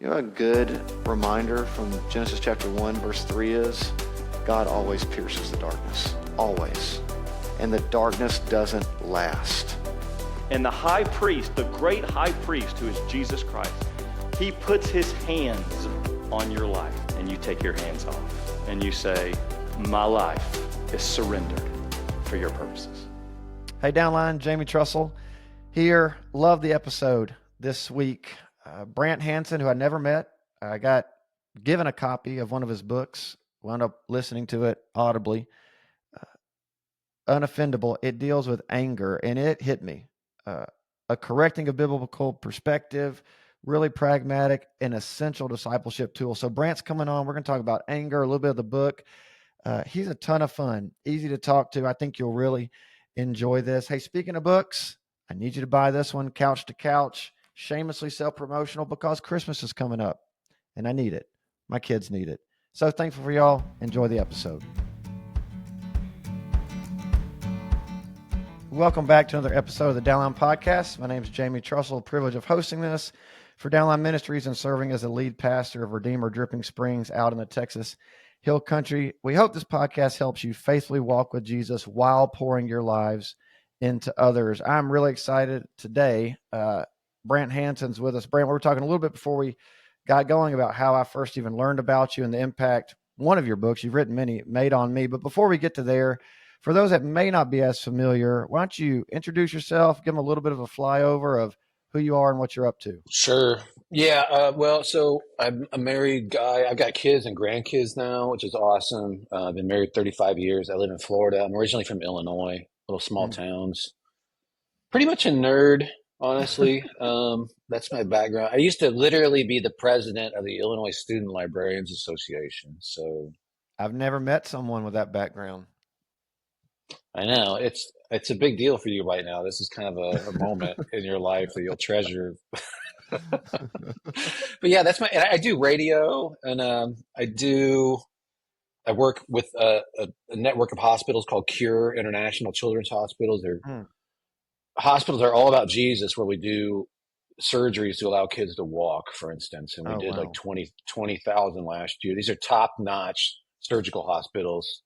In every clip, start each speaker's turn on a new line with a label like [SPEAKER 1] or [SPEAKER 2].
[SPEAKER 1] You know, a good reminder from Genesis chapter 1, verse 3 is God always pierces the darkness, always. And the darkness doesn't last.
[SPEAKER 2] And the high priest, the great high priest who is Jesus Christ, he puts his hands on your life and you take your hands off and you say, my life is surrendered for your purposes.
[SPEAKER 3] Hey, Downline, Jamie Trussell here. Love the episode this week. Brant Hansen, who I never met, I got given a copy of one of his books, wound up listening to it audibly. Unoffendable. It deals with anger, and it hit me. A correcting of biblical perspective, really pragmatic and essential discipleship tool. So Brant's coming on. We're going to talk about anger, a little bit of the book. He's a ton of fun, easy to talk to. I think you'll really enjoy this. Hey, speaking of books, I need you to buy this one, Couch to Couch, shamelessly self-promotional because Christmas is coming up and I need it. My kids need it. So thankful for y'all. Enjoy the episode. Welcome back to another episode of the Downline Podcast. My name is Jamie Trussell. Privilege of hosting this for Downline Ministries and serving as the lead pastor of Redeemer Dripping Springs out in the Texas Hill Country. We hope this podcast helps you faithfully walk with Jesus while pouring your lives into others. I'm really excited today. Brant Hansen's with us. Brant, we were talking a little bit before we got going about how I first even learned about you and the impact one of your books, you've written many, made on me. But before we get to there, for those that may not be as familiar, why don't you introduce yourself, give them a little bit of a flyover of who you are and what you're up to.
[SPEAKER 4] Sure. Yeah. So I'm a married guy. I've got kids and grandkids now, which is awesome. I've been married 35 years. I live in Florida. I'm originally from Illinois, little small towns. Pretty much a nerd, honestly. That's my background. I used to literally be the president of the Illinois Student Librarians Association. So
[SPEAKER 3] I've never met someone with that background.
[SPEAKER 4] I know it's a big deal for you right now. This is kind of a moment in your life that you'll treasure. But yeah, and I do radio, and I work with a network of hospitals called Cure International Children's Hospitals. They're hospitals are all about Jesus, where we do surgeries to allow kids to walk, for instance. And we did like 20,000 last year. These are top-notch surgical hospitals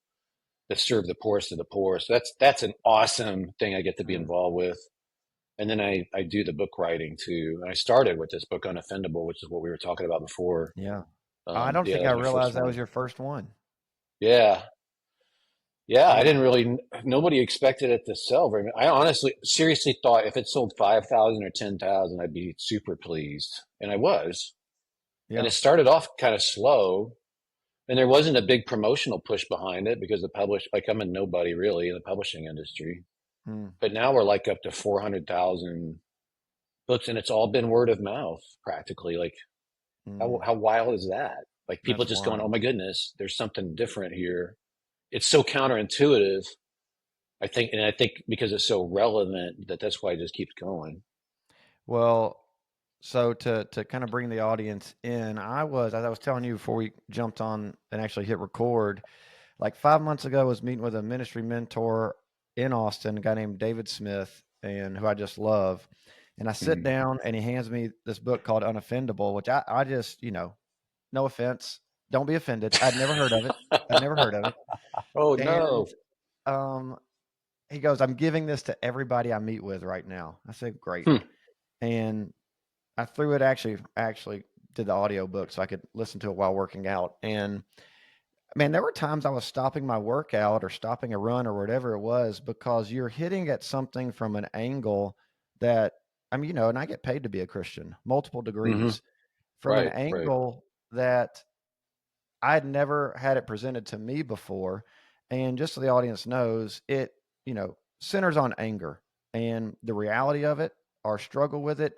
[SPEAKER 4] that serve the poorest of the poor. So that's an awesome thing I get to be involved with. And then I do the book writing too. And I started with this book, Unoffendable, which is what we were talking about before.
[SPEAKER 3] Yeah. I don't think I realized that was your first one.
[SPEAKER 4] Yeah. Yeah. I didn't nobody expected it to sell very much. I honestly, seriously thought if it sold 5,000 or 10,000, I'd be super pleased. And I was. Yeah. And it started off kind of slow. And there wasn't a big promotional push behind it because I'm a nobody really in the publishing industry. But now we're like up to 400,000 books, and it's all been word of mouth practically. Like, how wild is that? Like people just going, oh my goodness, there's something different here. It's so counterintuitive. I think because it's so relevant that's why it just keeps going.
[SPEAKER 3] Well, so to kind of bring the audience in, as I was telling you before we jumped on and actually hit record, like 5 months ago, I was meeting with a ministry mentor in Austin, a guy named David Smith, and who I just love. And I sit down and he hands me this book called Unoffendable, which I just, no offense, don't be offended. I'd never heard of it.
[SPEAKER 4] Oh, no.
[SPEAKER 3] He goes, I'm giving this to everybody I meet with right now. I said, great. And I threw it actually did the audio book so I could listen to it while working out. And man, there were times I was stopping my workout or stopping a run or whatever it was because you're hitting at something from an angle that, and I get paid to be a Christian, multiple degrees, from an angle that I'd never had it presented to me before. And just so the audience knows, it, centers on anger and the reality of it, our struggle with it.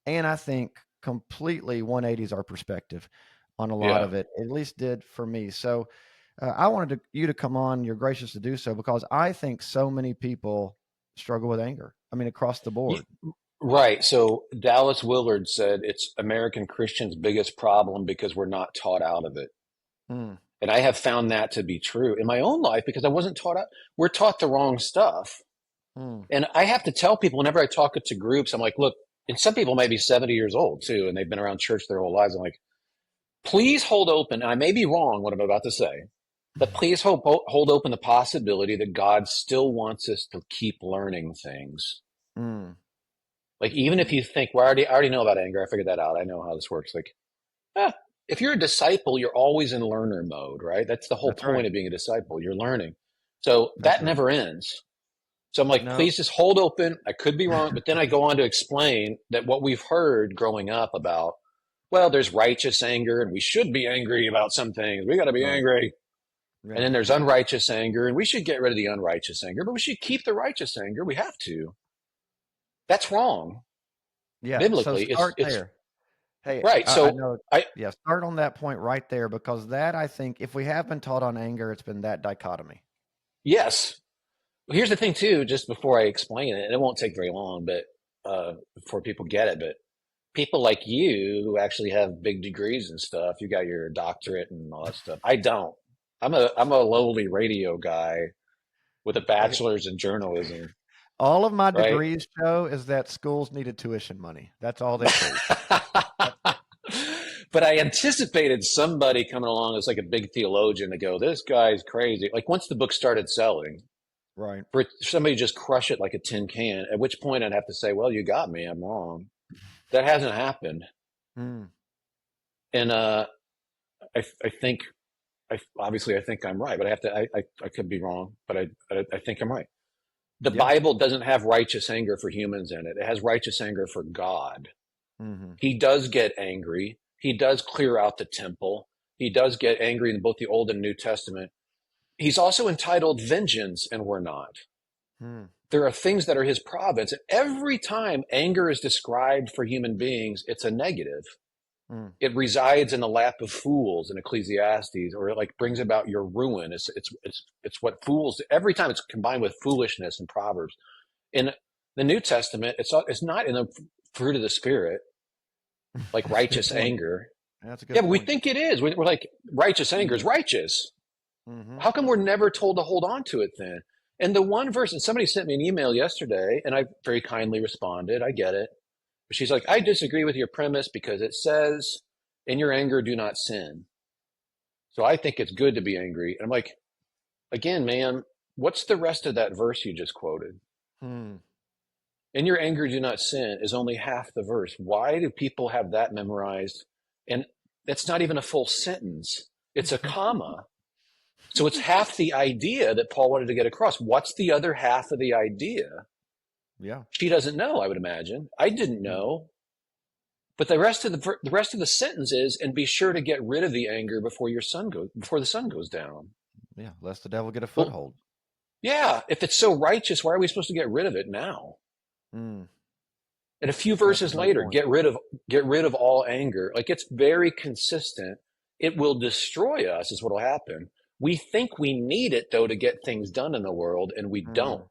[SPEAKER 3] And I think completely 180s our perspective on a lot of it, at least did for me. So I wanted you to come on. You're gracious to do so because I think so many people struggle with anger. Across the board.
[SPEAKER 4] Right. So Dallas Willard said it's American Christians' biggest problem because we're not taught out of it. And I have found that to be true in my own life because I wasn't taught out. We're taught the wrong stuff. And I have to tell people whenever I talk to groups, I'm like, look, and some people might be 70 years old too, and they've been around church their whole lives. I'm like, please hold open. And I may be wrong what I'm about to say, but please hold open the possibility that God still wants us to keep learning things.
[SPEAKER 3] Mm.
[SPEAKER 4] Like, even if you think, well, I already know about anger. I figured that out. I know how this works. Like, if you're a disciple, you're always in learner mode, right? That's the whole
[SPEAKER 3] That's
[SPEAKER 4] point
[SPEAKER 3] right.
[SPEAKER 4] of being a disciple. You're learning. So
[SPEAKER 3] That's
[SPEAKER 4] that
[SPEAKER 3] right.
[SPEAKER 4] never ends. So I'm like,
[SPEAKER 3] No.
[SPEAKER 4] please just hold open. I could be wrong. But then I go on to explain that what we've heard growing up about, well, there's righteous anger and we should be angry about some things. We got to be
[SPEAKER 3] Right.
[SPEAKER 4] angry.
[SPEAKER 3] Yeah.
[SPEAKER 4] And then there's unrighteous anger and we should get rid of the unrighteous anger, but we should keep the righteous anger. We have to. That's wrong.
[SPEAKER 3] Yeah. So
[SPEAKER 4] Biblically,
[SPEAKER 3] start
[SPEAKER 4] it's
[SPEAKER 3] there. Hey,
[SPEAKER 4] right.
[SPEAKER 3] I
[SPEAKER 4] So
[SPEAKER 3] know.
[SPEAKER 4] I,
[SPEAKER 3] Yeah. Start on that point right there, because that, I think, if we have been taught on anger, it's been that dichotomy.
[SPEAKER 4] yes. Here's the thing too, just before I explain it, and it won't take very long, but before people get it, but people like you who actually have big degrees and stuff, you got your doctorate and all that stuff. I don't. I'm a lowly radio guy with a
[SPEAKER 3] Hey,
[SPEAKER 4] bachelor's in journalism,
[SPEAKER 3] all of my
[SPEAKER 4] right?
[SPEAKER 3] degrees show is that schools needed tuition money. That's all they prove. That's it.
[SPEAKER 4] But I anticipated somebody coming along as like a big theologian to go, this guy's crazy. Like once the book started selling,
[SPEAKER 3] Right.
[SPEAKER 4] for somebody to just crush it like a tin can, at which point I'd have to say, well, you got me, I'm wrong. That hasn't happened.
[SPEAKER 3] Mm.
[SPEAKER 4] And I think, obviously I think I'm right, but I could be wrong, but I think I'm right. The
[SPEAKER 3] Yeah.
[SPEAKER 4] Bible doesn't have righteous anger for humans in it. It has righteous anger for God.
[SPEAKER 3] Mm-hmm.
[SPEAKER 4] He does get angry. He does clear out the temple. He does get angry in both the Old and New Testament. He's also entitled vengeance, and we're not.
[SPEAKER 3] Mm.
[SPEAKER 4] There are things that are his province. And every time anger is described for human beings, it's a negative.
[SPEAKER 3] Mm.
[SPEAKER 4] It resides in the lap of fools in Ecclesiastes, or it like brings about your ruin. It's what fools, every time it's combined with foolishness in Proverbs. In the New Testament, it's not in the fruit of the Spirit, like
[SPEAKER 3] That's a good
[SPEAKER 4] righteous
[SPEAKER 3] point.
[SPEAKER 4] anger.
[SPEAKER 3] That's a
[SPEAKER 4] Yeah,
[SPEAKER 3] good
[SPEAKER 4] but we
[SPEAKER 3] point.
[SPEAKER 4] think it is. We're like, righteous anger is righteous.
[SPEAKER 3] Mm-hmm.
[SPEAKER 4] How come we're never told to hold on to it then? And the one verse, and somebody sent me an email yesterday, and I very kindly responded. I get it. But she's like, I disagree with your premise because it says, in your anger, do not sin. So I think it's good to be angry. And I'm like, again, man, what's the rest of that verse you just quoted?
[SPEAKER 3] Mm.
[SPEAKER 4] In your anger, do not sin is only half the verse. Why do people have that memorized? And that's not even a full sentence. It's a comma. So it's half the idea that Paul wanted to get across. What's the other half of the idea?
[SPEAKER 3] Yeah.
[SPEAKER 4] She doesn't know, I would imagine. I didn't know. But the rest of the sentence is, and be sure to get rid of the anger before the sun goes down.
[SPEAKER 3] Yeah. Lest the devil get a
[SPEAKER 4] Well,
[SPEAKER 3] foothold.
[SPEAKER 4] yeah, if it's so righteous, why are we supposed to get rid of it now?
[SPEAKER 3] Mm.
[SPEAKER 4] And a few
[SPEAKER 3] That's a
[SPEAKER 4] verses
[SPEAKER 3] great
[SPEAKER 4] later,
[SPEAKER 3] point.
[SPEAKER 4] get rid of all anger. Like it's very consistent. It will destroy us, is what will happen. We think we need it though to get things done in the world, and we don't.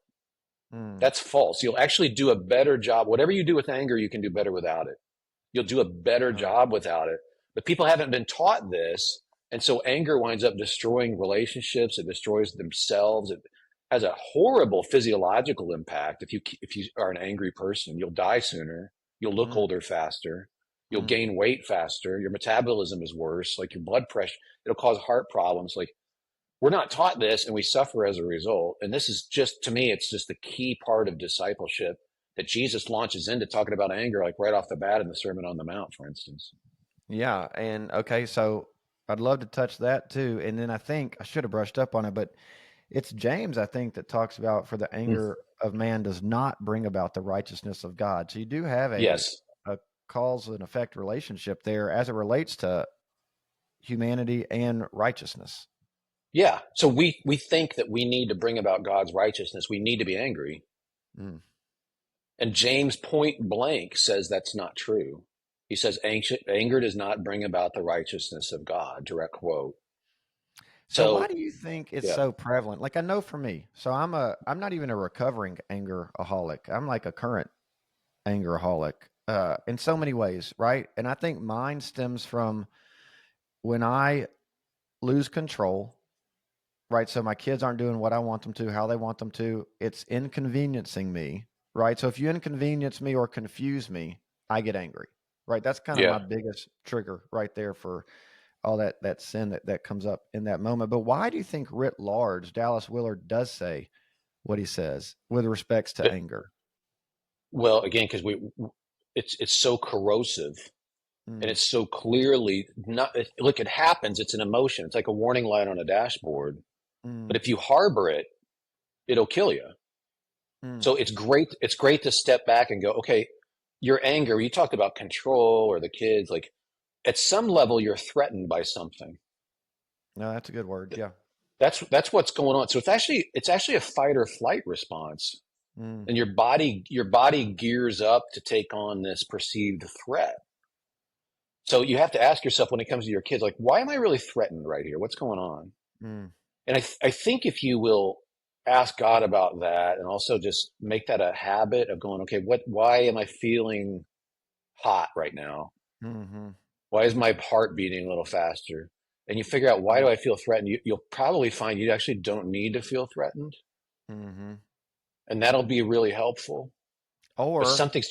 [SPEAKER 3] Mm.
[SPEAKER 4] That's false. You'll actually do a better job. Whatever you do with anger, you can do better without it. You'll do a better job without it. But people haven't been taught this. And so anger winds up destroying relationships. It destroys themselves. It has a horrible physiological impact. If you are an angry person, you'll die sooner. You'll look older faster. You'll gain weight faster. Your metabolism is worse. Like your blood pressure, it'll cause heart problems. Like we're not taught this and we suffer as a result. And this is just, to me, it's just the key part of discipleship that Jesus launches into talking about anger, like right off the bat in the Sermon on the Mount, for instance.
[SPEAKER 3] Yeah. And okay, so I'd love to touch that too. And then I think I should have brushed up on it, but it's James, I think, that talks about, for the anger of man does not bring about the righteousness of God. So you do have a cause and effect relationship there as it relates to humanity and righteousness.
[SPEAKER 4] Yeah. So we think that we need to bring about God's righteousness. We need to be angry.
[SPEAKER 3] Mm.
[SPEAKER 4] And James point blank says that's not true. He says anger does not bring about the righteousness of God, direct quote.
[SPEAKER 3] So why do you think it's
[SPEAKER 4] yeah.
[SPEAKER 3] so prevalent? Like I know for me, so I'm not even a recovering angeraholic. I'm like a current angeraholic in so many ways, right? And I think mine stems from when I lose control, right? So my kids aren't doing what I want them to, how they want them to. It's inconveniencing me, right? So if you inconvenience me or confuse me, I get angry, right? That's kind of my
[SPEAKER 4] Yeah.
[SPEAKER 3] biggest trigger right there for all that sin that comes up in that moment. But why do you think writ large, Dallas Willard does say what he says with respects to
[SPEAKER 4] But,
[SPEAKER 3] anger?
[SPEAKER 4] well, again, because it's so corrosive and
[SPEAKER 3] Mm,
[SPEAKER 4] it's so clearly not. Look, it happens. It's an emotion. It's like a warning light on a dashboard. But
[SPEAKER 3] mm,
[SPEAKER 4] if you harbor it, it'll kill you.
[SPEAKER 3] mm,
[SPEAKER 4] So it's great. It's great to step back and go, okay, your anger. You talked about control or the kids. Like at some level, you're threatened by something.
[SPEAKER 3] no, that's a good word. Yeah.
[SPEAKER 4] That's what's going on. So it's actually a fight or flight response,
[SPEAKER 3] Mm,
[SPEAKER 4] and your body gears up to take on this perceived threat. So you have to ask yourself when it comes to your kids, like, why am I really threatened right here? What's going on?
[SPEAKER 3] mm,
[SPEAKER 4] And I think if you will ask God about that, and also just make that a habit of going, okay, why am I feeling hot right now?
[SPEAKER 3] mm-hmm,
[SPEAKER 4] Why is my heart beating a little faster? And you figure out, why do I feel threatened? You'll probably find you actually don't need to feel threatened.
[SPEAKER 3] mm-hmm.
[SPEAKER 4] And that'll be really helpful. But
[SPEAKER 3] Or
[SPEAKER 4] something's,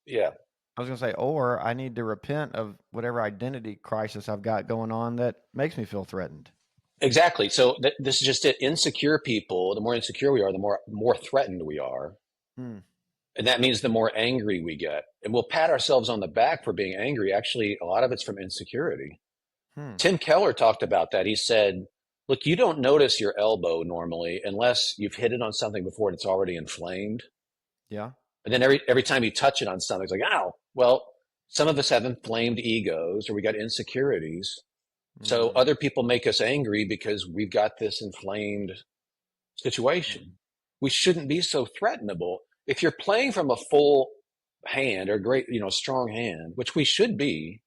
[SPEAKER 4] yeah,
[SPEAKER 3] I was going to say, or I need to repent of whatever identity crisis I've got going on that makes me feel threatened.
[SPEAKER 4] exactly. So this is just it. Insecure people, the more insecure we are, the more threatened we are.
[SPEAKER 3] Mm,
[SPEAKER 4] And that means the more angry we get. And we'll pat ourselves on the back for being angry. Actually, a lot of it's from insecurity.
[SPEAKER 3] hmm.
[SPEAKER 4] Tim Keller talked about that. He said, look, you don't notice your elbow normally unless you've hit it on something before and it's already inflamed.
[SPEAKER 3] Yeah.
[SPEAKER 4] And then every time you touch it on something, it's like, ow. Well, some of us have inflamed egos or we got insecurities. So
[SPEAKER 3] Mm,
[SPEAKER 4] other people make us angry because we've got this inflamed situation. We shouldn't be so threatenable. If you're playing from a full hand or great, strong hand, which we should be,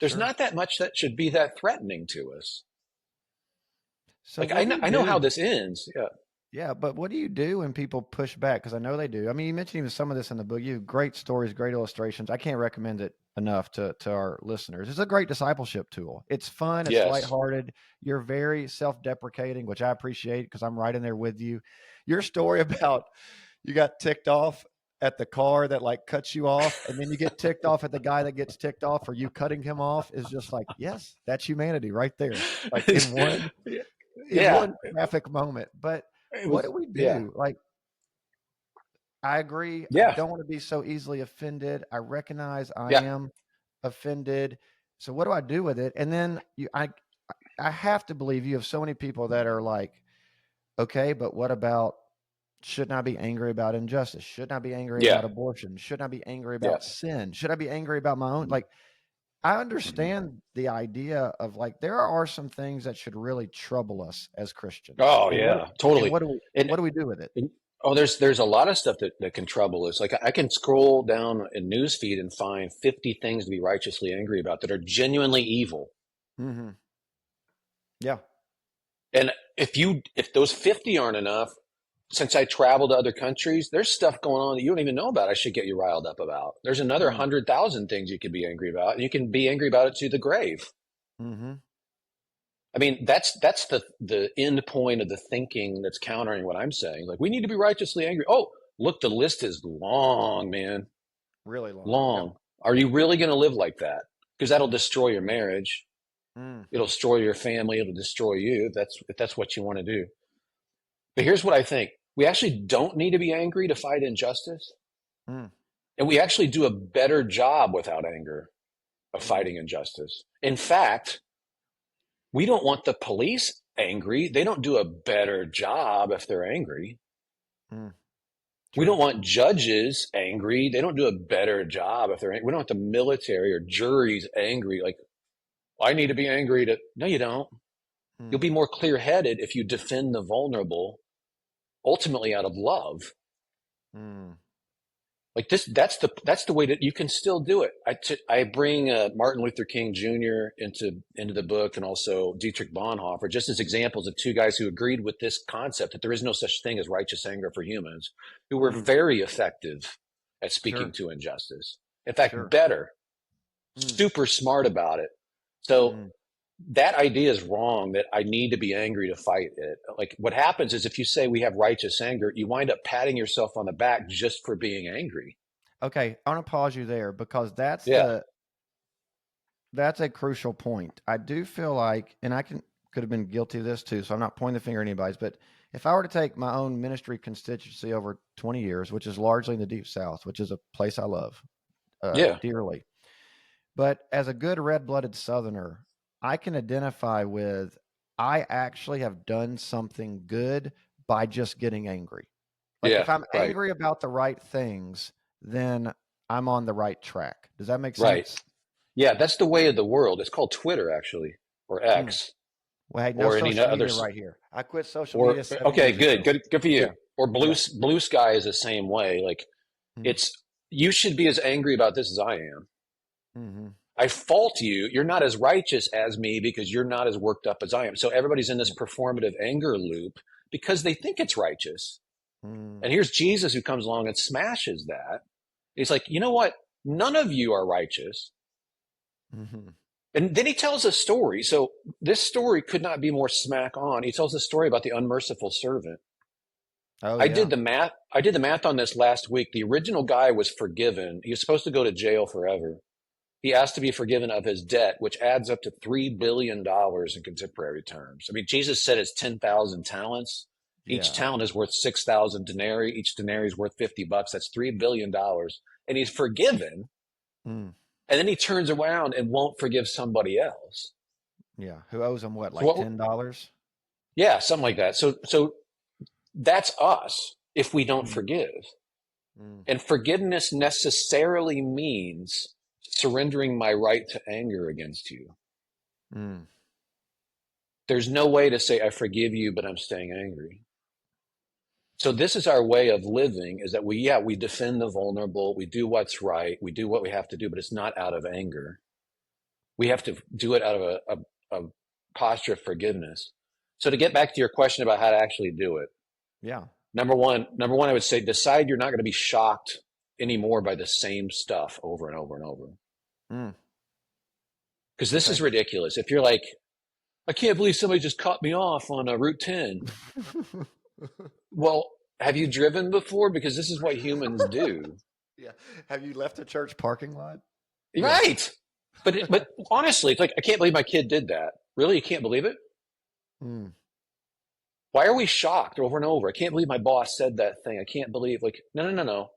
[SPEAKER 4] there's
[SPEAKER 3] sure.
[SPEAKER 4] not that much that should be that threatening to us.
[SPEAKER 3] So
[SPEAKER 4] Like
[SPEAKER 3] what do you
[SPEAKER 4] I know how
[SPEAKER 3] do?
[SPEAKER 4] this ends. Yeah.
[SPEAKER 3] Yeah, but what do you do when people push back? Because I know they do. I mean, you mentioned even some of this in the book. You have great stories, great illustrations. I can't recommend it enough to our listeners. It's a great discipleship tool. It's fun. It's
[SPEAKER 4] Yes.
[SPEAKER 3] lighthearted. You're very self-deprecating, which I appreciate because I'm right in there with you. Your story about you got ticked off at the car that like cuts you off, and then you get ticked off at the guy that gets ticked off for you cutting him off is just like, yes, that's humanity right there. Like in
[SPEAKER 4] Yeah.
[SPEAKER 3] one graphic moment. But
[SPEAKER 4] It
[SPEAKER 3] what do
[SPEAKER 4] was,
[SPEAKER 3] we
[SPEAKER 4] yeah.
[SPEAKER 3] do? Like, I agree. I
[SPEAKER 4] Yeah.
[SPEAKER 3] don't want to be so easily offended. I recognize I
[SPEAKER 4] Yeah.
[SPEAKER 3] am offended. So what do I do with it? And then I have to believe you have so many people that are like, okay, but what about shouldn't I be angry about injustice? Shouldn't I be angry
[SPEAKER 4] Yeah.
[SPEAKER 3] about abortion? Shouldn't I be angry
[SPEAKER 4] Yeah.
[SPEAKER 3] about sin? Should I be angry about my own? Like, I understand the idea of like there are some things that should really trouble us as Christians.
[SPEAKER 4] Oh yeah, totally. And,
[SPEAKER 3] What do we do with it?
[SPEAKER 4] and oh, there's a lot of stuff that can trouble us. Like I can scroll down a news feed and find 50 things to be righteously angry about that are genuinely evil.
[SPEAKER 3] Mm-hmm. Yeah.
[SPEAKER 4] And if those 50 aren't enough, since I travel to other countries, there's stuff going on that you don't even know about. I should get you riled up about. There's another
[SPEAKER 3] Mm.
[SPEAKER 4] 100,000 things you could be angry about, and you can be angry about it to the grave.
[SPEAKER 3] Mm-hmm.
[SPEAKER 4] I mean, that's the end point of the thinking that's countering what I'm saying. Like we need to be righteously angry. Oh, look, the list is long, man.
[SPEAKER 3] Really long.
[SPEAKER 4] Long. Are you really going to live like that? Because that'll destroy your marriage.
[SPEAKER 3] Yeah. Mm.
[SPEAKER 4] It'll destroy your family. It'll destroy you. If that's what you want to do. But here's what I think. We actually don't need to be angry to fight injustice.
[SPEAKER 3] Mm.
[SPEAKER 4] And we actually do a better job without anger of
[SPEAKER 3] Mm.
[SPEAKER 4] fighting injustice. In fact, we don't want the police angry. They don't do a better job if they're angry.
[SPEAKER 3] Mm.
[SPEAKER 4] We
[SPEAKER 3] True.
[SPEAKER 4] don't want judges angry. They don't do a better job if they're angry. We don't want the military or juries angry. Like, I need to be angry to, no, you don't.
[SPEAKER 3] Mm.
[SPEAKER 4] You'll be more clear headed if you defend the vulnerable, ultimately out of love.
[SPEAKER 3] Mm.
[SPEAKER 4] Like this, that's the way that you can still do it. I bring Martin Luther King Jr. into the book, and also Dietrich Bonhoeffer, just as examples of two guys who agreed with this concept that there is no such thing as righteous anger for humans, who were very effective at speaking
[SPEAKER 3] Sure.
[SPEAKER 4] to injustice. In fact,
[SPEAKER 3] Sure.
[SPEAKER 4] better,
[SPEAKER 3] Mm.
[SPEAKER 4] super smart about it. So
[SPEAKER 3] Mm.
[SPEAKER 4] that idea is wrong, that I need to be angry to fight it. Like what happens is if you say we have righteous anger, you wind up patting yourself on the back just for being angry.
[SPEAKER 3] Okay, I want to pause you there because
[SPEAKER 4] Yeah.
[SPEAKER 3] that's a crucial point. I do feel like, and could have been guilty of this too, so I'm not pointing the finger at anybody's, but if I were to take my own ministry constituency over 20 years, which is largely in the Deep South, which is a place I love
[SPEAKER 4] Yeah.
[SPEAKER 3] dearly, but as a good red-blooded Southerner, I can identify with I actually have done something good by just getting angry. Like
[SPEAKER 4] Yeah.
[SPEAKER 3] if I'm
[SPEAKER 4] Right.
[SPEAKER 3] angry about the right things, then I'm on the right track. Does that make
[SPEAKER 4] Right.
[SPEAKER 3] sense?
[SPEAKER 4] Yeah. That's the way of the world. It's called Twitter, actually, or
[SPEAKER 3] Hmm.
[SPEAKER 4] X,
[SPEAKER 3] Well, hey, no
[SPEAKER 4] or any
[SPEAKER 3] social media
[SPEAKER 4] others.
[SPEAKER 3] right here. I quit social
[SPEAKER 4] Or
[SPEAKER 3] media 7
[SPEAKER 4] okay,
[SPEAKER 3] years
[SPEAKER 4] good,
[SPEAKER 3] ago.
[SPEAKER 4] good for you.
[SPEAKER 3] Yeah,
[SPEAKER 4] Or
[SPEAKER 3] yeah.
[SPEAKER 4] Blue Sky is the same way. Like
[SPEAKER 3] Mm-hmm.
[SPEAKER 4] it's you should be as angry about this as I am.
[SPEAKER 3] Mm-hmm.
[SPEAKER 4] I fault you. You're not as righteous as me because you're not as worked up as I am. So everybody's in this performative anger loop because they think it's righteous.
[SPEAKER 3] Mm-hmm.
[SPEAKER 4] And here's Jesus who comes along and smashes that. He's like, you know what? None of you are righteous.
[SPEAKER 3] Mm-hmm.
[SPEAKER 4] And then he tells a story. So this story could not be more smack on. He tells a story about the unmerciful servant.
[SPEAKER 3] Oh
[SPEAKER 4] I
[SPEAKER 3] yeah.
[SPEAKER 4] did the math. I did the math on this last week. The original guy was forgiven. He was supposed to go to jail forever. He asked to be forgiven of his debt, which adds up to $3 billion in contemporary terms. I mean, Jesus said it's 10,000 talents. Each
[SPEAKER 3] Yeah.
[SPEAKER 4] talent is worth 6,000 denarii. Each denarii is worth $50. That's $3 billion. And he's forgiven.
[SPEAKER 3] Mm.
[SPEAKER 4] And then he turns around and won't forgive somebody else.
[SPEAKER 3] Yeah. Who owes them what,
[SPEAKER 4] So
[SPEAKER 3] like
[SPEAKER 4] what,
[SPEAKER 3] $10?
[SPEAKER 4] yeah, something like that. So that's us if we don't
[SPEAKER 3] Mm.
[SPEAKER 4] forgive.
[SPEAKER 3] Mm.
[SPEAKER 4] And forgiveness necessarily means surrendering my right to anger against you.
[SPEAKER 3] Mm.
[SPEAKER 4] There's no way to say, I forgive you, but I'm staying angry. So this is our way of living, is that we defend the vulnerable. We do what's right. We do what we have to do, but it's not out of anger. We have to do it out of a posture of forgiveness. So to get back to your question about how to actually do it,
[SPEAKER 3] Yeah.
[SPEAKER 4] number one, I would say decide you're not going to be shocked anymore by the same stuff over and over and over.
[SPEAKER 3] Mm.
[SPEAKER 4] Because this is
[SPEAKER 3] Okay.
[SPEAKER 4] ridiculous. If you're like, I can't believe somebody just cut me off on Route 10. Well, have you driven before? Because this is what humans do.
[SPEAKER 3] Yeah. Have you left a church parking lot? Yeah.
[SPEAKER 4] Right. But honestly, it's like, I can't believe my kid did that. Really? You can't believe it?
[SPEAKER 3] Mm.
[SPEAKER 4] Why are we shocked over and over? I can't believe my boss said that thing. I can't believe, like, no.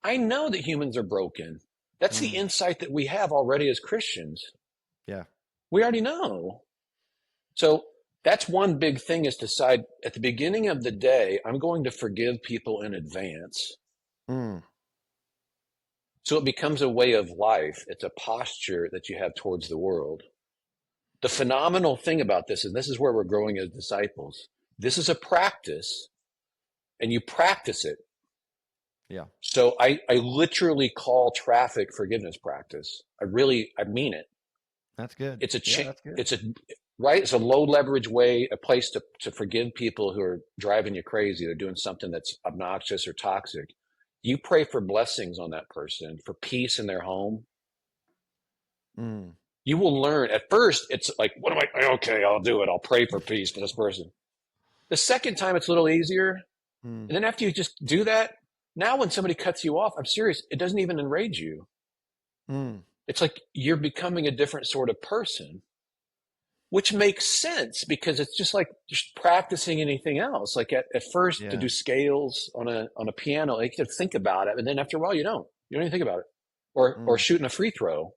[SPEAKER 4] I know that humans are broken. That's the
[SPEAKER 3] Mm.
[SPEAKER 4] insight that we have already as Christians.
[SPEAKER 3] Yeah.
[SPEAKER 4] We already know. So that's one big thing, is decide at the beginning of the day, I'm going to forgive people in advance.
[SPEAKER 3] Mm.
[SPEAKER 4] So it becomes a way of life. It's a posture that you have towards the world. The phenomenal thing about this, and this is where we're growing as disciples, this is a practice, and you practice it.
[SPEAKER 3] Yeah.
[SPEAKER 4] So I literally call traffic forgiveness practice. I mean it.
[SPEAKER 3] That's good.
[SPEAKER 4] It's a
[SPEAKER 3] Yeah, that's good.
[SPEAKER 4] It's a low leverage way, a place to forgive people who are driving you crazy. They're doing something that's obnoxious or toxic. You pray for blessings on that person, for peace in their home.
[SPEAKER 3] Mm.
[SPEAKER 4] You will learn. At first, it's like, okay, I'll do it. I'll pray for peace for this person. The second time, it's a little easier.
[SPEAKER 3] Mm.
[SPEAKER 4] And then after you just do that, now when somebody cuts you off, I'm serious, it doesn't even enrage you.
[SPEAKER 3] Mm.
[SPEAKER 4] It's like you're becoming a different sort of person, which makes sense because it's just like just practicing anything else. Like at first, to
[SPEAKER 3] Yeah.
[SPEAKER 4] do scales on a piano, like you have to think about it, and then after a while, you don't even think about it. Or shooting a free throw.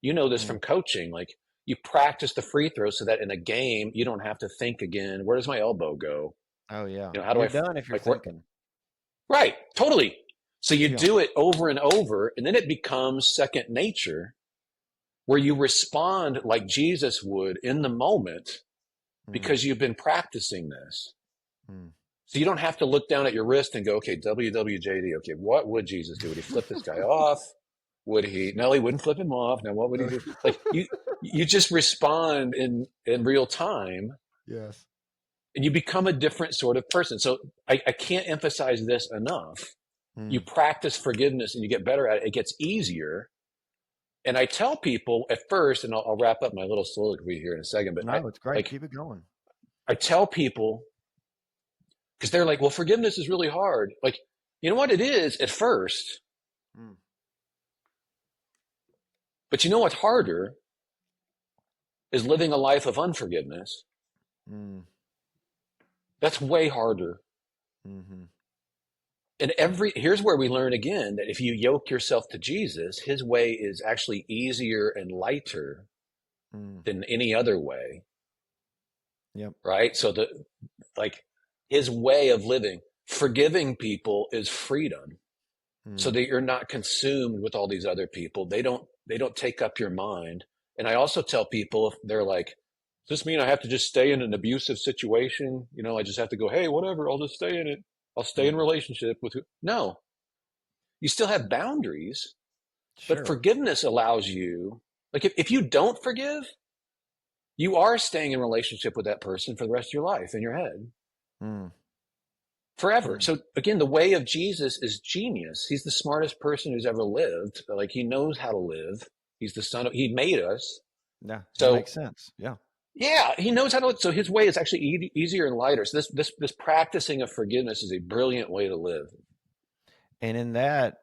[SPEAKER 4] You know this from coaching. Like you practice the free throw so that in a game you don't have to think again. Where does my elbow go?
[SPEAKER 3] Oh yeah.
[SPEAKER 4] How do
[SPEAKER 3] You're
[SPEAKER 4] I
[SPEAKER 3] done if you're
[SPEAKER 4] like
[SPEAKER 3] thinking.
[SPEAKER 4] Right, totally. So you
[SPEAKER 3] Yeah.
[SPEAKER 4] do it over and over, and then it becomes second nature, where you respond like Jesus would in the moment because you've been practicing this.
[SPEAKER 3] Mm.
[SPEAKER 4] So you don't have to look down at your wrist and go, okay, WWJD. Okay, what would Jesus do? Would he flip this guy off? Would he? No, he wouldn't flip him off. Now, what would he do? Like you just respond in real time,
[SPEAKER 3] Yes.
[SPEAKER 4] and you become a different sort of person. So I can't emphasize this enough. You practice forgiveness and you get better at it. It gets easier. And I tell people at first, and I'll wrap up my little soliloquy here in a second, but
[SPEAKER 3] No, it's great. Keep it going.
[SPEAKER 4] I tell people, because they're like, well, forgiveness is really hard. Like, you know what it is at first? But you know what's harder is living a life of unforgiveness.
[SPEAKER 3] Mm.
[SPEAKER 4] That's way harder.
[SPEAKER 3] Mm-hmm.
[SPEAKER 4] And here's where we learn again that if you yoke yourself to Jesus, his way is actually easier and lighter than any other way.
[SPEAKER 3] Yep.
[SPEAKER 4] Right? So like his way of living, forgiving people is freedom. So that you're not consumed with all these other people. They don't take up your mind. And I also tell people, if they're like, does this mean I have to just stay in an abusive situation? You know, I just have to go, hey, whatever, I'll just stay in it. I'll stay in relationship with who? No, you still have boundaries,
[SPEAKER 3] Sure.
[SPEAKER 4] but forgiveness allows you, like if you don't forgive, you are staying in relationship with that person for the rest of your life in your head. Forever. So again, the way of Jesus is genius. He's the smartest person who's ever lived. Like he knows how to live. He's the son of, he made us.
[SPEAKER 3] Yeah.
[SPEAKER 4] So
[SPEAKER 3] That makes sense. Yeah.
[SPEAKER 4] Yeah, he knows how to live. So his way is actually easier and lighter. So this practicing of forgiveness is a brilliant way to live.
[SPEAKER 3] And in that,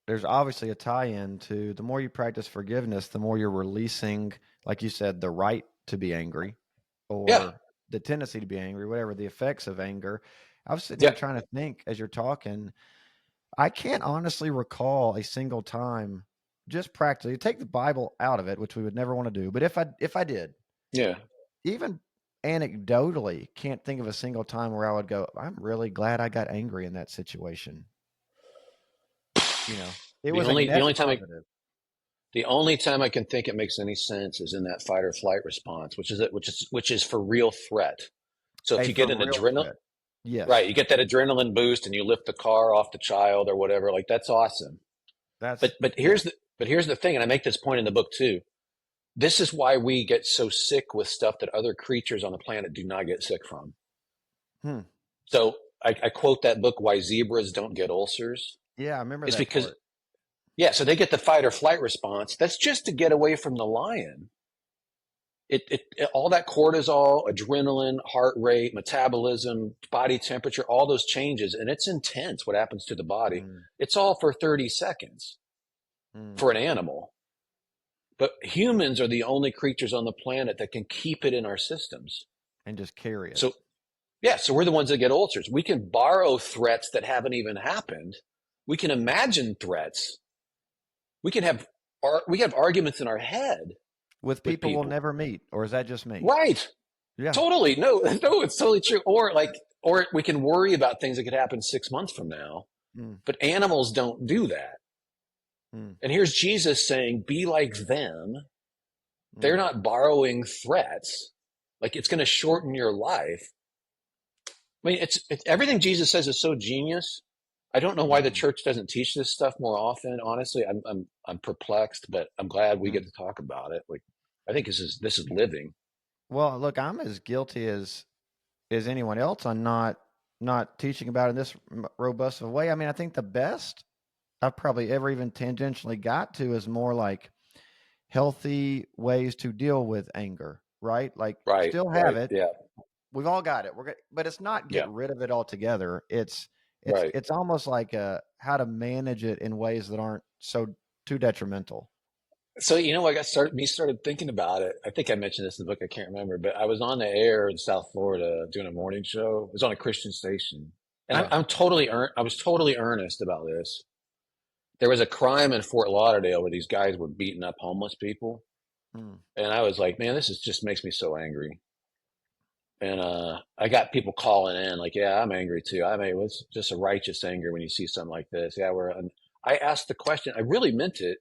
[SPEAKER 3] there's obviously a tie-in to the more you practice forgiveness, the more you're releasing, like you said, the right to be angry or the tendency to be angry, whatever the effects of anger. I was sitting here trying to think as you're talking. I can't honestly recall a single time, just practically, take the Bible out of it, which we would never want to do. But if I did, even anecdotally, can't think of a single time where I would go, I'm really glad I got angry in that situation. You know, it was
[SPEAKER 4] the only time I can think it makes any sense is in that fight or flight response, which is for real threat. So if you get an adrenaline, right, you get that adrenaline boost and you lift the car off the child or whatever, like that's awesome. But here's the thing, and I make this point in the book too. This is why we get so sick with stuff that other creatures on the planet do not get sick from. So I quote that book, Why Zebras Don't Get Ulcers.
[SPEAKER 3] Yeah, I remember
[SPEAKER 4] it's
[SPEAKER 3] that
[SPEAKER 4] because
[SPEAKER 3] part.
[SPEAKER 4] So they get the fight or flight response. That's just to get away from the lion. It all that cortisol, adrenaline, heart rate, metabolism, body temperature, all those changes, and it's intense what happens to the body. It's all for 30 seconds for an animal. But humans are the only creatures on the planet that can keep it in our systems.
[SPEAKER 3] And just carry it.
[SPEAKER 4] So we're the ones that get ulcers. We can borrow threats that haven't even happened. We can imagine threats. We have arguments in our head
[SPEAKER 3] with people we'll never meet, or is that just me?
[SPEAKER 4] Right.
[SPEAKER 3] Yeah.
[SPEAKER 4] Totally. No, it's totally true. Or we can worry about things that could happen 6 months from now. But animals don't do that. And here's Jesus saying, be like them. They're not borrowing threats. Like it's going to shorten your life. I mean, it's everything Jesus says is so genius. I don't know why the church doesn't teach this stuff more often. Honestly, I'm perplexed, but I'm glad we get to talk about it. Like, I think this is living.
[SPEAKER 3] Well, look, I'm as guilty as anyone else on not teaching about it in this robust of a way. I mean, I think the best I've probably ever even tangentially got to is more like healthy ways to deal with anger, right? Like still have it.
[SPEAKER 4] Yeah.
[SPEAKER 3] We've all got it. But it's not get rid of it altogether. It's almost like how to manage it in ways that aren't too detrimental.
[SPEAKER 4] So, I started thinking about it. I think I mentioned this in the book. I can't remember, but I was on the air in South Florida doing a morning show. It was on a Christian station. And I was totally earnest about this. There was a crime in Fort Lauderdale where these guys were beating up homeless people. And I was like, man, this just makes me so angry. And I got people calling in like, yeah, I'm angry too. I mean, it's just a righteous anger when you see something like this. Yeah, I asked the question. I really meant it.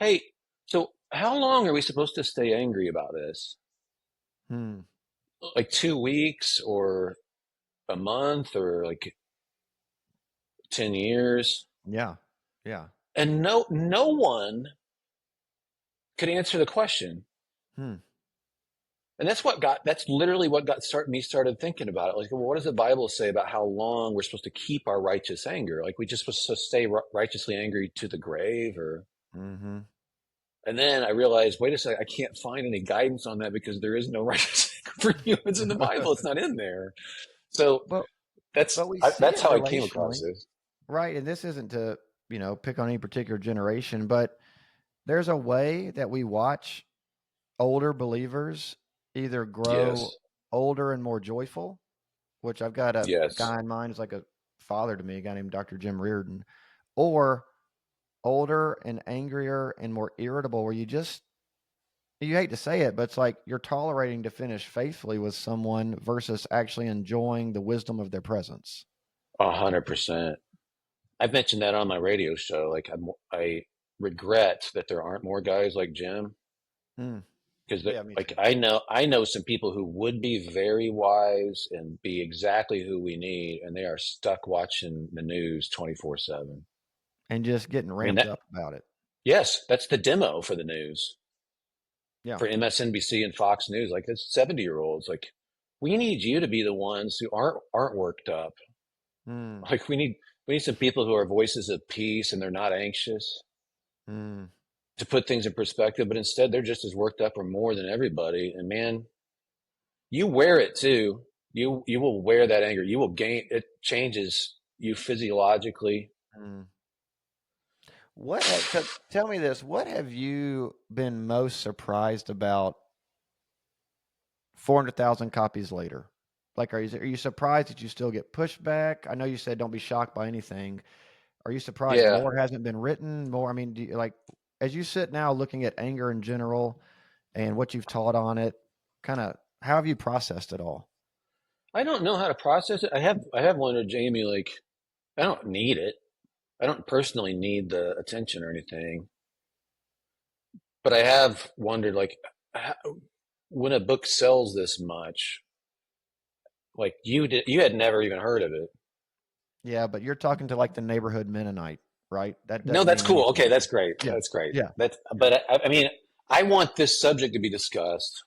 [SPEAKER 4] Hey, so how long are we supposed to stay angry about this? Like 2 weeks or a month or like 10 years?
[SPEAKER 3] Yeah. Yeah.
[SPEAKER 4] And no one could answer the question. And that's literally what me started thinking about it. Like, well, what does the Bible say about how long we're supposed to keep our righteous anger? Like, we just supposed to stay righteously angry to the grave, or? And then I realized, wait a second, I can't find any guidance on that because there is no righteous anger for humans in the Bible. It's not in there. So that's how I came across this.
[SPEAKER 3] Right, and this isn't to pick on any particular generation, but there's a way that we watch older believers either grow
[SPEAKER 4] Yes.
[SPEAKER 3] older and more joyful, which I've got a
[SPEAKER 4] Yes.
[SPEAKER 3] guy in mind who's like a father to me, a guy named Dr. Jim Reardon, or older and angrier and more irritable, where you hate to say it, but it's like you're tolerating to finish faithfully with someone versus actually enjoying the wisdom of their presence.
[SPEAKER 4] 100%. I've mentioned that on my radio show. Like I regret that there aren't more guys like Jim,
[SPEAKER 3] Mm.
[SPEAKER 4] because
[SPEAKER 3] Yeah, me
[SPEAKER 4] like
[SPEAKER 3] too.
[SPEAKER 4] I know some people who would be very wise and be exactly who we need, and they are stuck watching the news 24/7.
[SPEAKER 3] And just getting
[SPEAKER 4] I mean
[SPEAKER 3] ramped
[SPEAKER 4] that
[SPEAKER 3] up about it.
[SPEAKER 4] yes, that's the demo for the news,
[SPEAKER 3] Yeah.
[SPEAKER 4] for MSNBC and Fox News. Like it's 70-year-olds. Like we need you to be the ones who aren't worked up.
[SPEAKER 3] Mm.
[SPEAKER 4] Like we need some people who are voices of peace and they're not anxious,
[SPEAKER 3] Mm.
[SPEAKER 4] to put things in perspective, but instead they're just as worked up or more than everybody. And man, you wear it too. You will wear that anger. You will gain it. Changes you physiologically.
[SPEAKER 3] Mm. Tell me this? What have you been most surprised about 400,000 copies later? Like, are you surprised that you still get pushback? I know you said don't be shocked by anything. Are you surprised
[SPEAKER 4] Yeah,
[SPEAKER 3] more hasn't been written? More, I mean, do you, like, as you sit now looking at anger in general and what you've taught on it, kind of how have you processed it all?
[SPEAKER 4] I don't know how to process it. I have wondered, Jamie, like I don't need it. I don't personally need the attention or anything, but I have wondered, like, how, when a book sells this much, like you had never even heard of it.
[SPEAKER 3] Yeah, but you're talking to like the neighborhood Mennonite, right? That
[SPEAKER 4] No,
[SPEAKER 3] doesn't
[SPEAKER 4] that's
[SPEAKER 3] mean
[SPEAKER 4] cool.
[SPEAKER 3] anything.
[SPEAKER 4] Okay, that's great.
[SPEAKER 3] Yeah,
[SPEAKER 4] That's great.
[SPEAKER 3] yeah,
[SPEAKER 4] That's,
[SPEAKER 3] yeah.
[SPEAKER 4] but I mean, I want this subject to be discussed.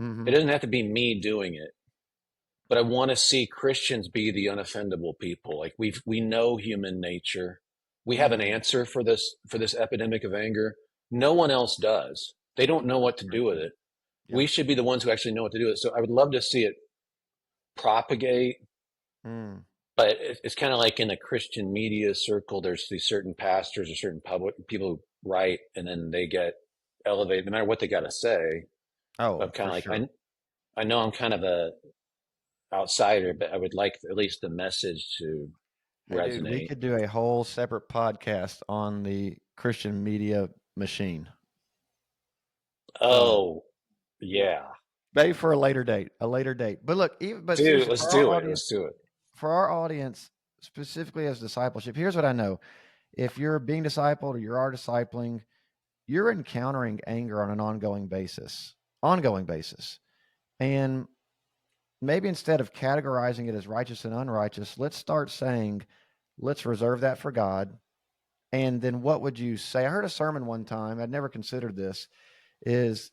[SPEAKER 3] Mm-hmm.
[SPEAKER 4] It doesn't have to be me doing it, but I want to see Christians be the unoffendable people. Like we know human nature. We have an
[SPEAKER 3] Mm.
[SPEAKER 4] answer for this epidemic of anger. No one else does. They don't know what to
[SPEAKER 3] Very
[SPEAKER 4] do with
[SPEAKER 3] true.
[SPEAKER 4] it.
[SPEAKER 3] Yeah.
[SPEAKER 4] We should be the ones who actually know what to do with it. So I would love to see it propagate.
[SPEAKER 3] Mm.
[SPEAKER 4] But it's kind of like in a Christian media circle, there's these certain pastors or certain public people who write, and then they get elevated no matter what they got to say.
[SPEAKER 3] Oh,
[SPEAKER 4] I'm kind
[SPEAKER 3] for
[SPEAKER 4] of like,
[SPEAKER 3] sure.
[SPEAKER 4] I know I'm kind of a outsider, but I would like at least the message to
[SPEAKER 3] Hey, dude, we
[SPEAKER 4] resonate.
[SPEAKER 3] could do a whole separate podcast on the Christian media machine. Um,
[SPEAKER 4] Oh, yeah.
[SPEAKER 3] maybe for a later date, But look, but
[SPEAKER 4] Dude,
[SPEAKER 3] seriously,
[SPEAKER 4] let's do it. Let's do it.
[SPEAKER 3] for our audience, specifically as discipleship, here's what I know. If you're being discipled or you are discipling, you're encountering anger on an ongoing basis. And maybe instead of categorizing it as righteous and unrighteous, let's start saying, let's reserve that for God. And then what would you say? I heard a sermon one time, I'd never considered this, is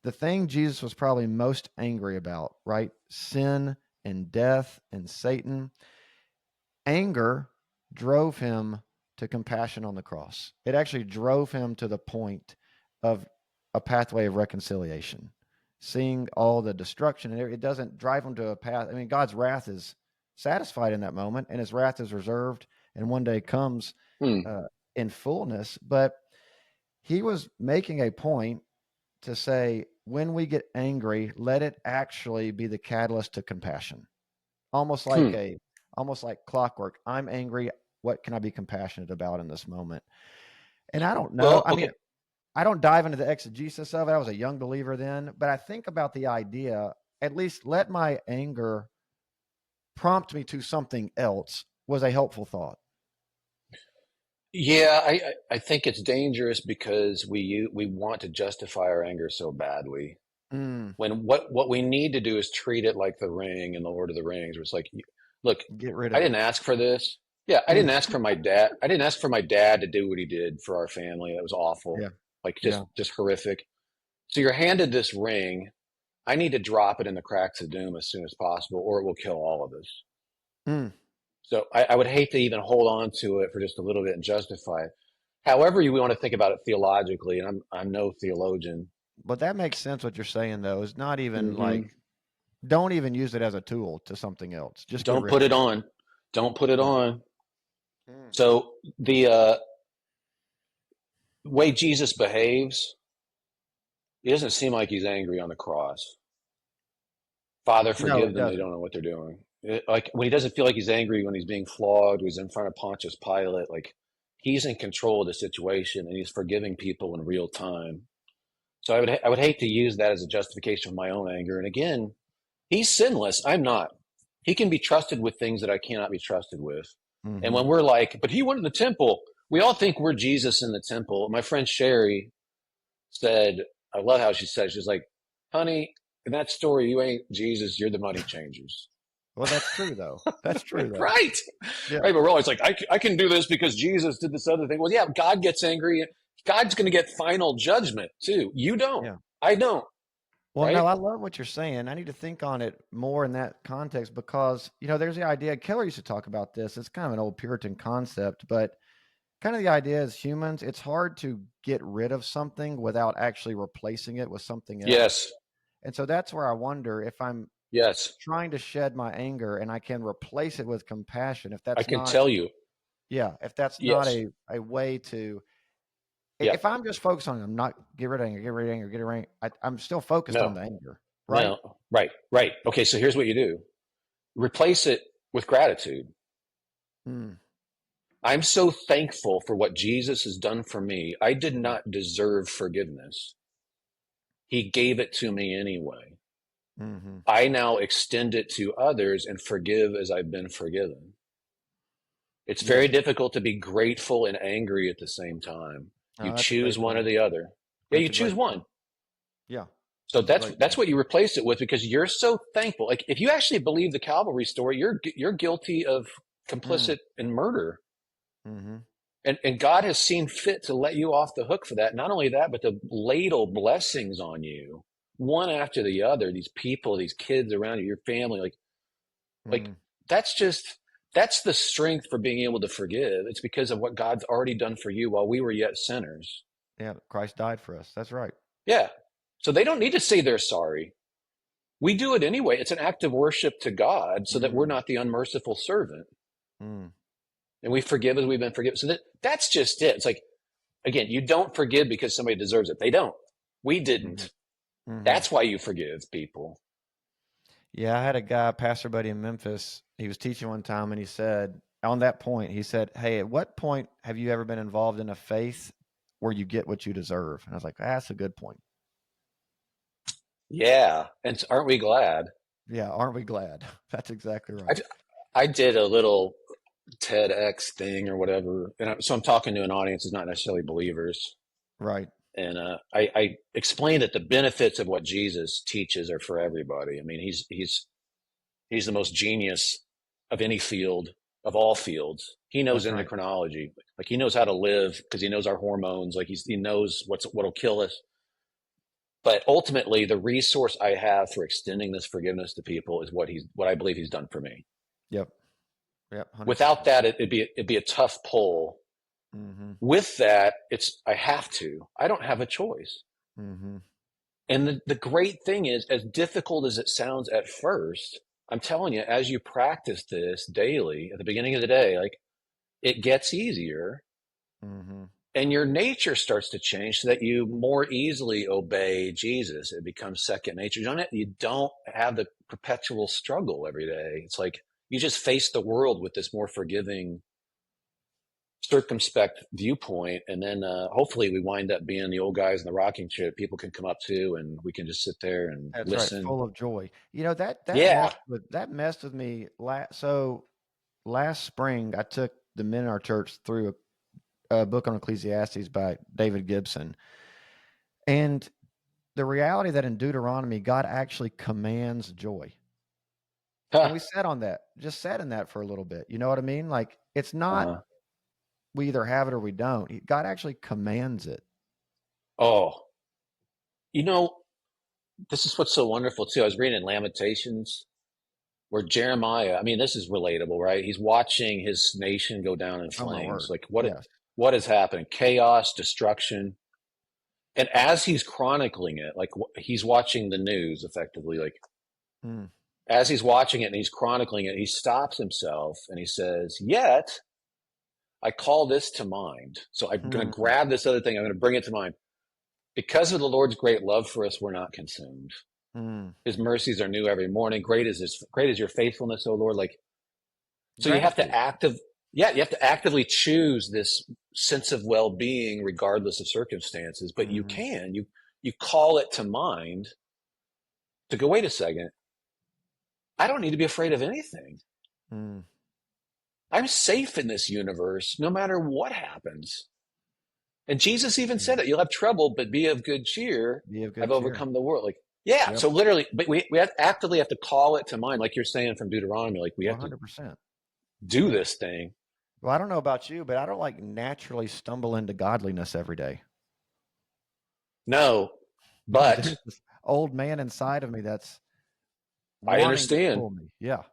[SPEAKER 3] the thing Jesus was probably most angry about, right? Sin and death and Satan. Anger drove him to compassion on the cross. It actually drove him to the point of a pathway of reconciliation, seeing all the destruction. And it doesn't drive him to a path. I mean, God's wrath is satisfied in that moment, and his wrath is reserved and one day comes
[SPEAKER 4] Hmm.
[SPEAKER 3] in fullness. But he was making a point to say, when we get angry, let it actually be the catalyst to compassion. Almost like
[SPEAKER 4] Hmm.
[SPEAKER 3] almost like clockwork. I'm angry. What can I be compassionate about in this moment? And I don't know.
[SPEAKER 4] Well,
[SPEAKER 3] I mean,
[SPEAKER 4] okay.
[SPEAKER 3] I don't dive into the exegesis of it. I was a young believer then, but I think about the idea, at least let my anger prompt me to something else, was a helpful thought.
[SPEAKER 4] Yeah, I think it's dangerous because we want to justify our anger so badly.
[SPEAKER 3] Mm,
[SPEAKER 4] When what we need to do is treat it like the ring in the Lord of the Rings, where it's like, look,
[SPEAKER 3] get rid
[SPEAKER 4] I
[SPEAKER 3] of it.
[SPEAKER 4] didn't ask for this. Yeah, I
[SPEAKER 3] Mm,
[SPEAKER 4] didn't ask for my dad. I didn't ask for my dad to do what he did for our family. That was awful,
[SPEAKER 3] yeah.
[SPEAKER 4] like
[SPEAKER 3] Yeah.
[SPEAKER 4] just horrific. So you're handed this ring. I need to drop it in the cracks of doom as soon as possible, or it will kill all of us.
[SPEAKER 3] Mm.
[SPEAKER 4] So I would hate to even hold on to it for just a little bit and justify it. However, you want to think about it theologically, and I'm no theologian.
[SPEAKER 3] But that makes sense what you're saying, though. Is not even
[SPEAKER 4] Hmm.
[SPEAKER 3] like, don't even use it as a tool to something else. Just get
[SPEAKER 4] Don't
[SPEAKER 3] rid
[SPEAKER 4] put
[SPEAKER 3] of
[SPEAKER 4] it
[SPEAKER 3] it.
[SPEAKER 4] on. Don't put it
[SPEAKER 3] Yeah.
[SPEAKER 4] on.
[SPEAKER 3] Mm.
[SPEAKER 4] So the way Jesus behaves, he doesn't seem like he's angry on the cross. Father,
[SPEAKER 3] No, it
[SPEAKER 4] forgive them. They
[SPEAKER 3] doesn't.
[SPEAKER 4] don't know what they're doing. Like when he doesn't feel like he's angry when he's being flogged, he's in front of Pontius Pilate, like he's in control of the situation and he's forgiving people in real time. So I would hate to use that as a justification of my own anger. And again, he's sinless. I'm not. He can be trusted with things that I cannot be trusted with. And
[SPEAKER 3] Mm-hmm.
[SPEAKER 4] when we're like, but he went in the temple, we all think we're Jesus in the temple. My friend Sherry said, I love how she said, she's like, honey, in that story, you ain't Jesus, you're the money changers.
[SPEAKER 3] Well, that's true though. That's true though.
[SPEAKER 4] Right.
[SPEAKER 3] Yeah.
[SPEAKER 4] Right. But we're always like, I can do this because Jesus did this other thing. Well, yeah, God gets angry. God's going to get final judgment too. You don't.
[SPEAKER 3] Yeah.
[SPEAKER 4] I don't.
[SPEAKER 3] Well,
[SPEAKER 4] Right.
[SPEAKER 3] no, I love what you're saying. I need to think on it more in that context because, there's the idea, Keller used to talk about this. It's kind of an old Puritan concept, but kind of the idea is humans, it's hard to get rid of something without actually replacing it with something else.
[SPEAKER 4] Yes.
[SPEAKER 3] And so that's where I wonder if I'm
[SPEAKER 4] Yes.
[SPEAKER 3] trying to shed my anger and I can replace it with compassion, if
[SPEAKER 4] I
[SPEAKER 3] that's
[SPEAKER 4] can
[SPEAKER 3] not,
[SPEAKER 4] tell you.
[SPEAKER 3] if that's not
[SPEAKER 4] Yes.
[SPEAKER 3] a way to,
[SPEAKER 4] Yeah.
[SPEAKER 3] if I'm just focused on, I'm not get rid of anger, get rid of anger, get rid of anger, I'm still focused on the anger, right?
[SPEAKER 4] No. Right. Right. Okay. So here's what you do. Replace it with gratitude.
[SPEAKER 3] Mm,
[SPEAKER 4] I'm so thankful for what Jesus has done for me. I did not deserve forgiveness. He gave it to me anyway.
[SPEAKER 3] mm-hmm.
[SPEAKER 4] I now extend it to others and forgive as I've been forgiven. It's very difficult to be grateful and angry at the same time. You
[SPEAKER 3] That's a
[SPEAKER 4] choose
[SPEAKER 3] great
[SPEAKER 4] one or
[SPEAKER 3] point.
[SPEAKER 4] the other. Yeah,
[SPEAKER 3] That's
[SPEAKER 4] you
[SPEAKER 3] a
[SPEAKER 4] choose
[SPEAKER 3] great
[SPEAKER 4] one.
[SPEAKER 3] point. Yeah.
[SPEAKER 4] So
[SPEAKER 3] That's a great
[SPEAKER 4] that's
[SPEAKER 3] point.
[SPEAKER 4] what you replace it with because you're so thankful. Like if you actually believe the Calvary story, you're guilty of complicit in murder.
[SPEAKER 3] Mm-hmm.
[SPEAKER 4] And God has seen fit to let you off the hook for that. Not only that, but to ladle blessings on you, one after the other. These people, these kids around you, your family, like that's the strength for being able to forgive. It's because of what God's already done for you while we were yet sinners.
[SPEAKER 3] Yeah, Christ died for us. That's right.
[SPEAKER 4] Yeah. So they don't need to say they're sorry. We do it anyway. It's an act of worship to God so that we're not the unmerciful servant.
[SPEAKER 3] Mm.
[SPEAKER 4] And we forgive as we've been forgiven. So that's just it. It's like, again, you don't forgive because somebody deserves it. They don't. We didn't.
[SPEAKER 3] Mm-hmm.
[SPEAKER 4] That's why you forgive people.
[SPEAKER 3] Yeah, I had a guy, pastor buddy in Memphis. He was teaching one time and he said, on that point, he said, hey, at what point have you ever been involved in a faith where you get what you deserve? And I was like, that's a good point.
[SPEAKER 4] Yeah. And aren't we glad?
[SPEAKER 3] Yeah, aren't we glad? That's exactly right.
[SPEAKER 4] I did a little TEDx thing or whatever. And so I'm talking to an audience that's not necessarily believers.
[SPEAKER 3] Right.
[SPEAKER 4] And I explained that the benefits of what Jesus teaches are for everybody. I mean, he's the most genius of any field, of all fields. He knows endocrinology. Like he knows how to live because he knows our hormones. Like he knows what'll kill us. But ultimately, the resource I have for extending this forgiveness to people is what I believe he's done for me.
[SPEAKER 3] Yep. 100%.
[SPEAKER 4] Without that, it'd be a tough pull.
[SPEAKER 3] Mm-hmm.
[SPEAKER 4] With that, I have to. I don't have a choice.
[SPEAKER 3] Mm-hmm.
[SPEAKER 4] And the great thing is, as difficult as it sounds at first, I'm telling you, as you practice this daily at the beginning of the day, like it gets easier.
[SPEAKER 3] Mm-hmm.
[SPEAKER 4] And your nature starts to change so that you more easily obey Jesus. It becomes second nature. You don't have the perpetual struggle every day. It's like you just face the world with this more forgiving, circumspect viewpoint. And then hopefully we wind up being the old guys in the rocking chair people can come up to and we can just sit there and listen.
[SPEAKER 3] Right, full of joy. That messed with me. So last spring, I took the men in our church through a book on Ecclesiastes by David Gibson. And the reality that in Deuteronomy, God actually commands joy. And we sat in that for a little bit. You know what I mean? Like it's not, we either have it or we don't. God actually commands it.
[SPEAKER 4] Oh, this is what's so wonderful too. I was reading in Lamentations where Jeremiah, I mean, this is relatable, right? He's watching his nation go down in flames. Like what is happening? Chaos, destruction. And as he's chronicling it, like he's watching the news effectively, like as he's watching it and he's chronicling it, he stops himself and he says, yet I call this to mind. So I'm going to
[SPEAKER 3] Hmm.
[SPEAKER 4] grab this other thing. I'm going to bring it to mind. Because of the Lord's great love for us, we're not consumed.
[SPEAKER 3] Mm.
[SPEAKER 4] His mercies are new every morning. Great is your faithfulness, O Lord. Like, so you have
[SPEAKER 3] Gratitude.
[SPEAKER 4] to you have to actively choose this sense of well-being regardless of circumstances. But
[SPEAKER 3] Hmm.
[SPEAKER 4] you call it to mind to go, wait a second. I don't need to be afraid of anything.
[SPEAKER 3] Mm.
[SPEAKER 4] I'm safe in this universe no matter what happens. And Jesus even said it. You'll have trouble, but be of good cheer.
[SPEAKER 3] Be of
[SPEAKER 4] I've
[SPEAKER 3] good cheer.
[SPEAKER 4] overcome the world. Like, yeah.
[SPEAKER 3] Yep.
[SPEAKER 4] So literally, but we actively have to call it to mind. Like you're saying from Deuteronomy, like we have to
[SPEAKER 3] 100%.
[SPEAKER 4] do this thing.
[SPEAKER 3] Well, I don't know about you, but I don't like naturally stumble into godliness every day.
[SPEAKER 4] No,
[SPEAKER 3] There's
[SPEAKER 4] but
[SPEAKER 3] this old man inside of me that's
[SPEAKER 4] I
[SPEAKER 3] wanting to
[SPEAKER 4] understand.
[SPEAKER 3] pull me. Yeah,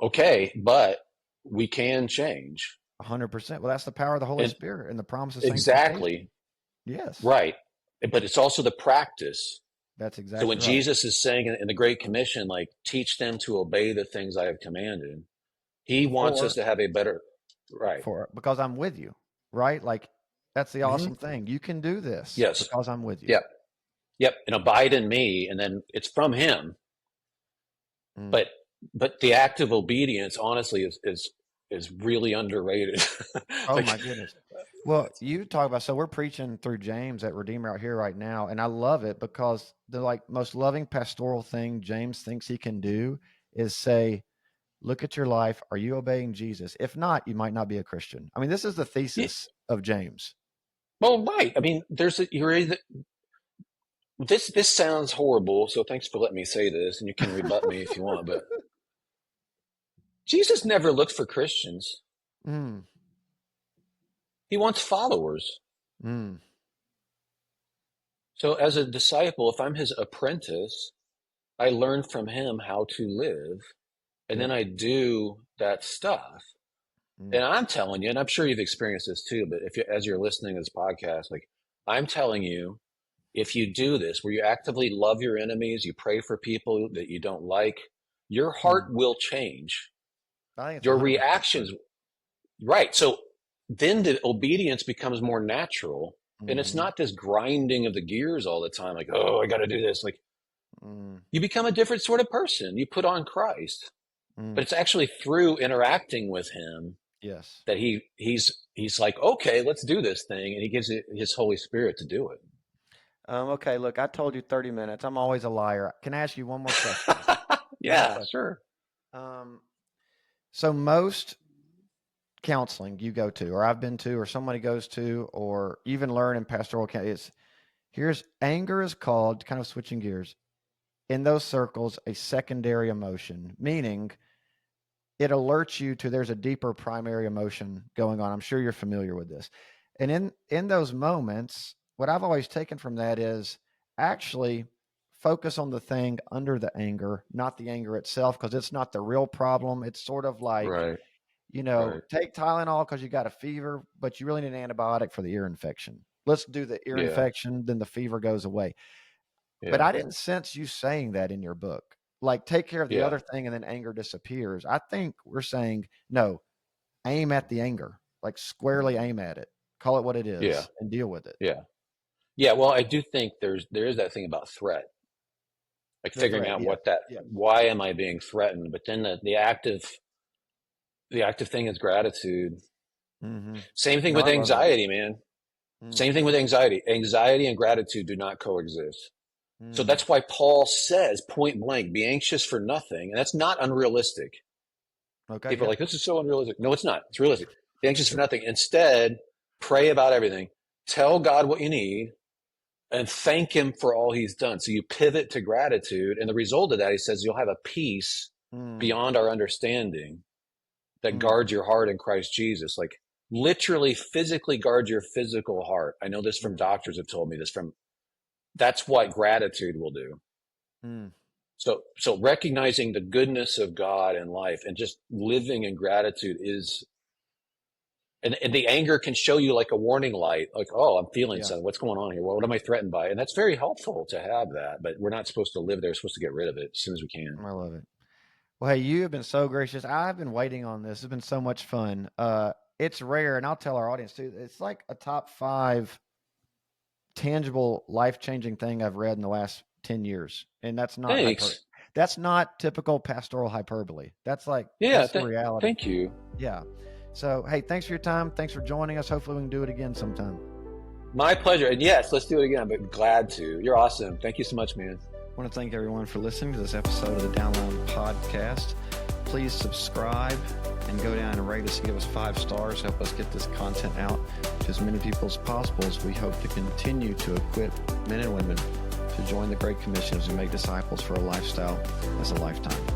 [SPEAKER 4] Okay, but we can change.
[SPEAKER 3] 100%. Well, that's the power of the Holy
[SPEAKER 4] And
[SPEAKER 3] Spirit and the promise of sanctification.
[SPEAKER 4] exactly
[SPEAKER 3] Yes,
[SPEAKER 4] right. But it's also the practice.
[SPEAKER 3] that's
[SPEAKER 4] So
[SPEAKER 3] exactly
[SPEAKER 4] when
[SPEAKER 3] right.
[SPEAKER 4] Jesus is saying in the Great Commission, like, teach them to obey the things I have commanded, he wants us
[SPEAKER 3] For
[SPEAKER 4] to have a better, right.
[SPEAKER 3] because I'm with you, right? Like that's the
[SPEAKER 4] Hmm.
[SPEAKER 3] awesome thing. You can do this
[SPEAKER 4] Yes.
[SPEAKER 3] because I'm with you.
[SPEAKER 4] Yep. Yep. And abide in me. And then it's from him.
[SPEAKER 3] Mm.
[SPEAKER 4] But, the act of obedience, honestly, is really underrated.
[SPEAKER 3] Oh
[SPEAKER 4] Like,
[SPEAKER 3] my goodness. Well, you talk about, so we're preaching through James at Redeemer out here right now, and I love it because the like most loving pastoral thing James thinks he can do is say, look at your life. Are you obeying Jesus? If not, you might not be a Christian. I mean, this is the
[SPEAKER 4] yeah,
[SPEAKER 3] thesis of James.
[SPEAKER 4] well, right. I mean, you're either, this sounds horrible. So thanks for letting me say this, and you can rebut me if you want, but Jesus never looked for Christians.
[SPEAKER 3] Mm,
[SPEAKER 4] He wants followers.
[SPEAKER 3] mm,
[SPEAKER 4] So as a disciple, if I'm his apprentice, I learn from him how to live, and
[SPEAKER 3] yep.
[SPEAKER 4] then I do that stuff.
[SPEAKER 3] Mm,
[SPEAKER 4] And I'm telling you, and I'm sure you've experienced this too, but if you, as you're listening to this podcast, like I'm telling you, if you do this, where you actively love your enemies, you pray for people that you don't like, your heart
[SPEAKER 3] mm.
[SPEAKER 4] will change.
[SPEAKER 3] I think it's
[SPEAKER 4] Your
[SPEAKER 3] 100% true.
[SPEAKER 4] reactions, right. So then the obedience becomes more natural. And it's
[SPEAKER 3] Mm-hmm.
[SPEAKER 4] not this grinding of the gears all the time, like, oh, I got to do this. Like,
[SPEAKER 3] Mm,
[SPEAKER 4] you become a different sort of person. You put on Christ. But
[SPEAKER 3] mm.
[SPEAKER 4] it's actually through interacting with him
[SPEAKER 3] Yes.
[SPEAKER 4] that he's like, okay, let's do this thing, and he gives it his Holy Spirit to do
[SPEAKER 3] Okay, look, I told you 30 minutes. I'm always a liar. Can I ask you one more question?
[SPEAKER 4] it.
[SPEAKER 3] One more
[SPEAKER 4] Yeah,
[SPEAKER 3] question.
[SPEAKER 4] sure.
[SPEAKER 3] Um, so most counseling you go to, or I've been to, or somebody goes to, or even learn in pastoral is here's anger is called, kind of switching gears, in those circles, a secondary emotion, meaning it alerts you to there's a deeper primary emotion going on. I'm sure you're familiar with this. And in those moments, what I've always taken from that is actually focus on the thing under the anger, not the anger itself, because it's not the real problem. It's sort of like,
[SPEAKER 4] Right, right.
[SPEAKER 3] take Tylenol because you got a fever, but you really need an antibiotic for the ear infection. Let's do the ear
[SPEAKER 4] Yeah,
[SPEAKER 3] infection, then the fever goes away. But
[SPEAKER 4] yeah,
[SPEAKER 3] I didn't sense you saying that in your book. Like, take care of the
[SPEAKER 4] yeah,
[SPEAKER 3] other thing and then anger disappears. I think we're saying, no, aim at the anger, like squarely aim at it, call it what it
[SPEAKER 4] yeah,
[SPEAKER 3] is, and deal with it.
[SPEAKER 4] yeah, yeah. Well, I do think there is that thing about threat, like
[SPEAKER 3] The
[SPEAKER 4] figuring
[SPEAKER 3] threat,
[SPEAKER 4] out
[SPEAKER 3] yeah. Yeah.
[SPEAKER 4] why am I being threatened? But then the active thing is gratitude.
[SPEAKER 3] Mm-hmm.
[SPEAKER 4] Same thing
[SPEAKER 3] No,
[SPEAKER 4] with
[SPEAKER 3] I love that.
[SPEAKER 4] anxiety, man.
[SPEAKER 3] Mm,
[SPEAKER 4] Same thing with anxiety. Anxiety and gratitude do not coexist. So
[SPEAKER 3] mm.
[SPEAKER 4] that's why Paul says point blank, be anxious for nothing. And that's not unrealistic.
[SPEAKER 3] Okay,
[SPEAKER 4] People are
[SPEAKER 3] yeah.
[SPEAKER 4] like, this is so unrealistic. No, it's not. It's realistic. Be anxious for nothing. Instead, pray about everything. Tell God what you need and thank him for all he's done. So you pivot to gratitude. And the result of that, he says, you'll have a peace
[SPEAKER 3] Mm,
[SPEAKER 4] beyond our understanding that
[SPEAKER 3] mm,
[SPEAKER 4] guards your heart in Christ Jesus. Like literally physically guard your physical heart. I know this from
[SPEAKER 3] mm,
[SPEAKER 4] doctors have told me this from, that's what gratitude will do.
[SPEAKER 3] mm.
[SPEAKER 4] So recognizing the goodness of God in life and just living in gratitude is, and the anger can show you like a warning light, like, oh, I'm feeling
[SPEAKER 3] Yeah,
[SPEAKER 4] something. What's going on here? Well, what am I threatened by? And that's very helpful to have that, but we're not supposed to live there. We're supposed to get rid of it as soon as we can.
[SPEAKER 3] I love it. Well, hey, you have been so gracious. I've been waiting on this. It's been so much fun. it's rare, and I'll tell our audience too. It's like a top 5 tangible, life-changing thing I've read in the last 10 years, and that's not that's not typical pastoral hyperbole. That's like that's the reality.
[SPEAKER 4] Thank you.
[SPEAKER 3] Yeah. So hey, thanks for your time. Thanks for joining us. Hopefully we can do it again sometime.
[SPEAKER 4] My pleasure. And yes, let's do it again. But glad to. You're awesome. Thank you so much, man.
[SPEAKER 3] I want to thank everyone for listening to this episode of the Downline podcast. Please subscribe and go down and rate us and give us 5 stars. Help us get this content out to as many people as possible, as we hope to continue to equip men and women to join the Great Commission as we make disciples for a lifestyle as a lifetime.